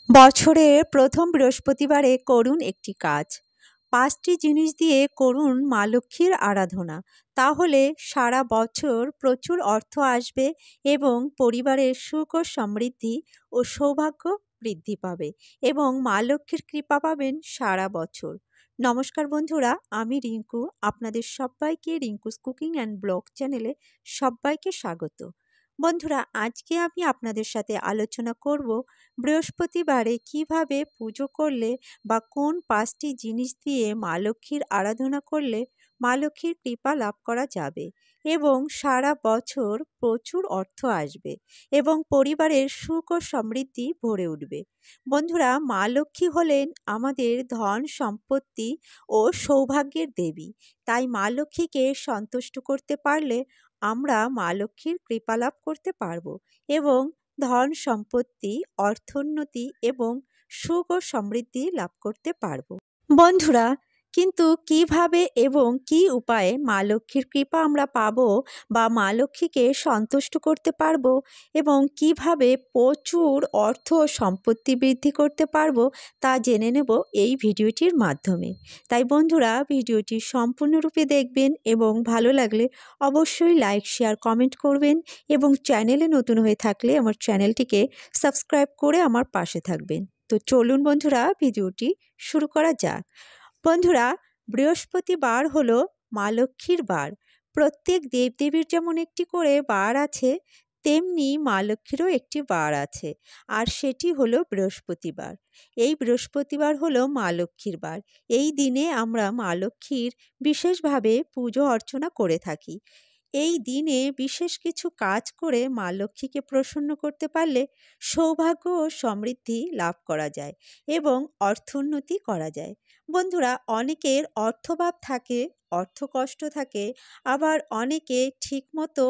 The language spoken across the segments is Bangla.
বছরের প্রথম বৃহস্পতিবারে করুন একটি কাজ। ৫টি জিনিস দিয়ে করুন মা লক্ষ্মীর আরাধনা। তাহলে সারা বছর প্রচুর অর্থ আসবে এবং পরিবারের সুখ ও সমৃদ্ধি ও সৌভাগ্য বৃদ্ধি পাবে এবং মা লক্ষ্মীর কৃপা পাবেন সারা বছর। নমস্কার বন্ধুরা, আমি রিঙ্কু। আপনাদের সবাইকে রিঙ্কুস কুকিং অ্যান্ড ব্লগ চ্যানেলে সবাইকে স্বাগত। বন্ধুরা, আজকে আমি আপনাদের সাথে আলোচনা করব বৃহস্পতিবারে কিভাবে পুজো করলে বা কোন ৫টি জিনিস দিয়ে মা লক্ষ্মীর আরাধনা করলে মা লক্ষ্মীর কৃপা লাভ করা যাবে এবং সারা বছর প্রচুর অর্থ আসবে এবং পরিবারের সুখ ও সমৃদ্ধি ভরে উঠবে। বন্ধুরা, মা লক্ষ্মী হলেন আমাদের ধন সম্পত্তি ও সৌভাগ্যের দেবী। তাই মা লক্ষ্মীকে সন্তুষ্ট করতে পারলে আমরা মা লক্ষ্মীর কৃপা লাভ করতে পারবো এবং ধন সম্পত্তি, অর্থোন্নতি এবং সুখ ও সমৃদ্ধি লাভ করতে পারব। বন্ধুরা, কিন্তু কিভাবে এবং কি উপায়ে মা লক্ষ্মীর কৃপা আমরা পাবো বা মা লক্ষ্মীকে সন্তুষ্ট করতে পারবো এবং কিভাবে প্রচুর অর্থ ও সম্পত্তি বৃদ্ধি করতে পারবো তা জেনে নেব এই ভিডিওটির মাধ্যমে। তাই বন্ধুরা, ভিডিওটি সম্পূর্ণরূপে দেখবেন এবং ভালো লাগলে অবশ্যই লাইক, শেয়ার, কমেন্ট করবেন এবং চ্যানেলে নতুন হয়ে থাকলে আমার চ্যানেলটিকে সাবস্ক্রাইব করে আমার পাশে থাকবেন। তো চলুন বন্ধুরা, ভিডিওটি শুরু করা যাক। বন্ধুরা, বৃহস্পতিবার হলো মা লক্ষ্মীর বার। প্রত্যেক দেবদেবীর যেমন একটি করে বার আছে, তেমনি মা লক্ষ্মীরও একটি বার আছে, আর সেটি হলো বৃহস্পতিবার। এই বৃহস্পতিবার হলো মা লক্ষ্মীর বার। এই দিনে আমরা মা লক্ষ্মীর বিশেষভাবে পুজো অর্চনা করে থাকি। এই দিনে বিশেষ কিছু কাজ করে মা লক্ষ্মীকে প্রসন্ন করতে পারলে সৌভাগ্য ও সমৃদ্ধি লাভ করা যায় এবং অর্থোন্নতি করা যায়। বন্ধুরা, অনেকের অর্থভাব থাকে, অর্থকষ্ট থাকে, আবার অনেকে ঠিকমতো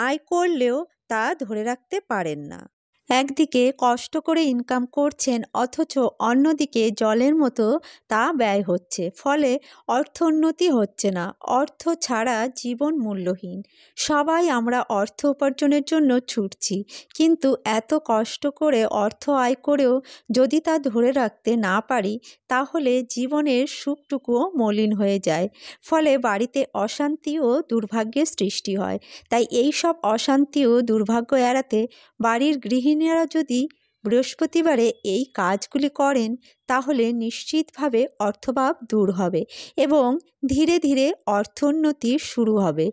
আয় করলেও তা ধরে রাখতে পারেন না। একদিকে কষ্ট করে ইনকাম করছেন, অথচ অন্যদিকে জলের মতো তা ব্যয় হচ্ছে, ফলে অর্থোন্নতি হচ্ছে না। অর্থ ছাড়া জীবন মূল্যহীন। সবাই আমরা অর্থ উপার্জনের জন্য ছুটছি, কিন্তু এত কষ্ট করে অর্থ আয় করেও যদি তা ধরে রাখতে না পারি, তাহলে জীবনের সুখটুকুও মলিন হয়ে যায়। ফলে বাড়িতে অশান্তি ও দুর্ভাগ্যের সৃষ্টি হয়। তাই এই সব অশান্তি ও দুর্ভাগ্য এড়াতে বাড়ির গৃহিণীরা যদি বৃহস্পতিবারে এই কাজগুলি করেন, তাহলে নিশ্চিতভাবে অর্থভাব দূর হবে এবং ধীরে ধীরে অর্থোন্নতি শুরু হবে,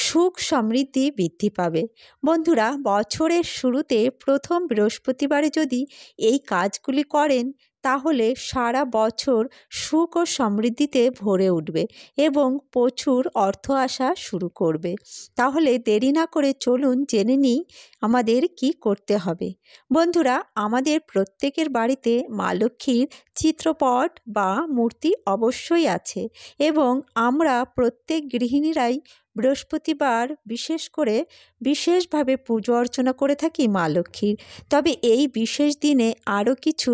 সুখ সমৃদ্ধি বৃদ্ধি পাবে। বন্ধুরা, বছরের শুরুতে প্রথম বৃহস্পতিবারে যদি এই কাজগুলি করেন, তাহলে সারা বছর সুখ ও সমৃদ্ধিতে ভরে উঠবে এবং প্রচুর অর্থ আসা শুরু করবে। তাহলে দেরি না করে চলুন জেনে নিই আমাদের কি করতে হবে। বন্ধুরা, আমাদের প্রত্যেকের বাড়িতে মা লক্ষ্মীর চিত্রপট বা মূর্তি অবশ্যই আছে এবং আমরা প্রত্যেক গৃহিণীরাই বৃহস্পতিবার বিশেষ করে বিশেষভাবে পুজো অর্চনা করে থাকি মা লক্ষ্মীর। তবে এই বিশেষ দিনে আরও কিছু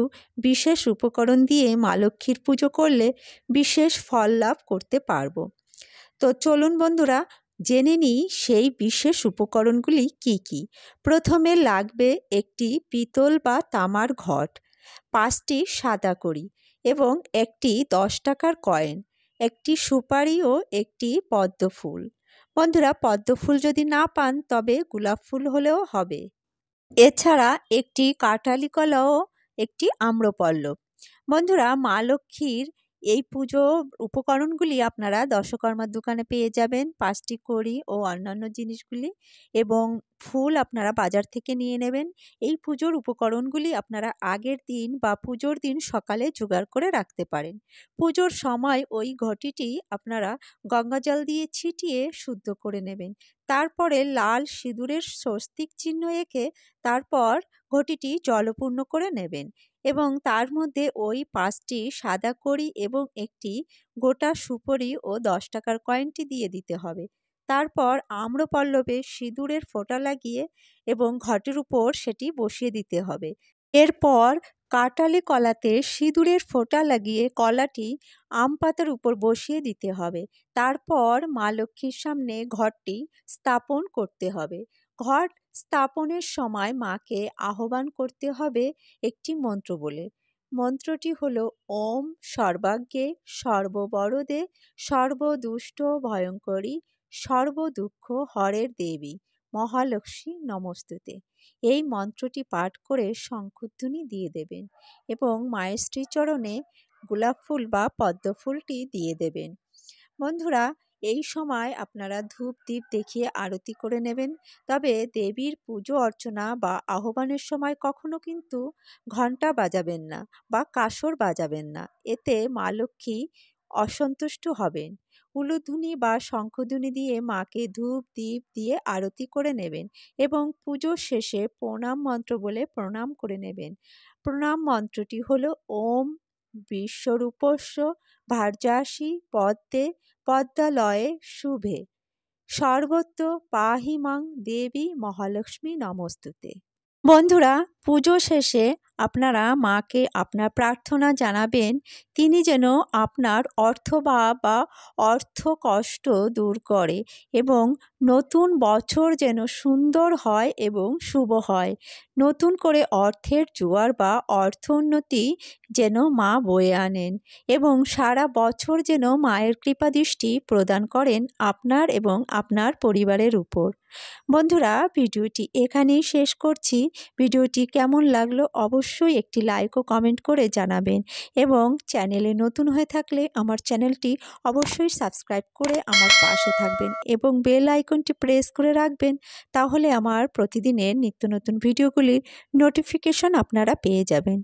বিশেষ উপকরণ দিয়ে মা লক্ষ্মীর পুজো করলে বিশেষ ফল লাভ করতে পারবো। তো চলুন বন্ধুরা, জেনে নিই সেই বিশেষ উপকরণগুলি কি কি। প্রথমে লাগবে একটি পিতল বা তামার ঘট, 5টি সাদা কড়ি এবং একটি 10 টাকার কয়েন, একটি সুপারি ও একটি পদ্ম ফুল। বন্ধুরা, পদ্ম ফুল যদি না পান তবে গোলাপ ফুল হলেও হবে। এছাড়া একটি কাঁঠালি কলা ও একটি আম্রপল্লব। বন্ধুরা, মা লক্ষ্মীর এই পুজো উপকরণগুলি আপনারা দশকর্মার দোকানে পেয়ে যাবেন, 5টি কড়ি ও অন্যান্য জিনিসগুলি, এবং ফুল আপনারা বাজার থেকে নিয়ে নেবেন। এই পুজোর উপকরণগুলি আপনারা আগের দিন বা পুজোর দিন সকালে জোগাড় করে রাখতে পারেন। পুজোর সময় ওই ঘটিটি আপনারা গঙ্গাজল দিয়ে ছিটিয়ে শুদ্ধ করে নেবেন। তারপরে লাল সিঁদুরের স্বস্তিক চিহ্ন এঁকে তারপর ঘটিটি জলপূর্ণ করে নেবেন এবং তার মধ্যে ওই 5টি সাদা কড়ি এবং একটি গোটা সুপারি ও 10 টাকার কয়েনটি দিয়ে দিতে হবে। তারপর আম্রপল্লবে সিঁদুরের ফোঁটা লাগিয়ে এবং ঘটের উপর সেটি বসিয়ে দিতে হবে। এরপর কাঁঠালি কলাতে সিঁদুরের ফোঁটা লাগিয়ে কলাটি আম পাতার উপর বসিয়ে দিতে হবে। তারপর মা লক্ষ্মীর সামনে ঘটটি স্থাপন করতে হবে। ঘট স্থাপনের সময় মাকে আহ্বান করতে হবে একটি মন্ত্র বলে। মন্ত্রটি হলো ওম সর্বাগ্যে সর্ববরদে সর্বদুষ্ট ভয়ঙ্করী সর্বদুঃখ হরের দেবী মহালক্ষ্মী নমস্তুতে। এই মন্ত্রটি পাঠ করে শঙ্খধ্বনি দিয়ে দেবেন এবং মায়ের শ্রীচরণে গোলাপ ফুল বা পদ্ম ফুলটি দিয়ে দেবেন। বন্ধুরা, এই সময় আপনারা ধূপ দ্বীপ দেখিয়ে আরতি করে নেবেন। তবে দেবীর পুজো অর্চনা বা আহ্বানের সময় কখনো কিন্তু ঘণ্টা বাজাবেন না বা কাসর বাজাবেন না, এতে মা লক্ষ্মী অসন্তুষ্ট হবেন। উলুধ্বনি বা শঙ্খধ্বনি দিয়ে মাকে ধূপ দ্বীপ দিয়ে আরতি করে নেবেন এবং পুজো শেষে প্রণাম মন্ত্র বলে প্রণাম করে নেবেন। প্রণাম মন্ত্রটি হলো ওম বিশ্বরূপস্য ভার্যাসি পদ্মে পদ্মালয়ে শুভে সর্বত্র পাহি মাং দেবী মহালক্ষ্মী নমস্তুতে। বন্ধুরা, পুজো শেষে আপনারা মাকে আপনার প্রার্থনা জানাবেন তিনি যেন আপনার অর্থভাব বা অর্থ কষ্ট দূর করে এবং নতুন বছর যেন সুন্দর হয় এবং শুভ হয়। নতুন করে অর্থের জোয়ার বা অর্থ উন্নতি যেন মা বয়ে আনেন এবং সারা বছর যেন মায়ের কৃপাদৃষ্টি প্রদান করেন আপনার এবং আপনার পরিবারের উপর। বন্ধুরা, ভিডিওটি এখানেই শেষ করছি। ভিডিওটি কেমন লাগলো অবশ্যই একটি লাইক ও কমেন্ট করে জানাবেন এবং চ্যানেলে নতুন হয়ে থাকলে আমার চ্যানেলটি অবশ্যই সাবস্ক্রাইব করে আমার পাশে থাকবেন এবং বেল আইকনটি প্রেস করে রাখবেন। তাহলে আমার প্রতিদিনের নিত্য নতুন ভিডিওগুলির নোটিফিকেশন আপনারা পেয়ে যাবেন।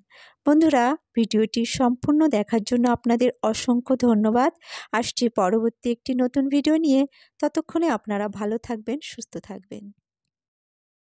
বন্ধুরা, ভিডিওটি সম্পূর্ণ দেখার জন্য আপনাদের অসংখ্য ধন্যবাদ। আসছি পরবর্তী একটি নতুন ভিডিও নিয়ে। ততক্ষণে আপনারা ভালো থাকবেন, সুস্থ থাকবেন।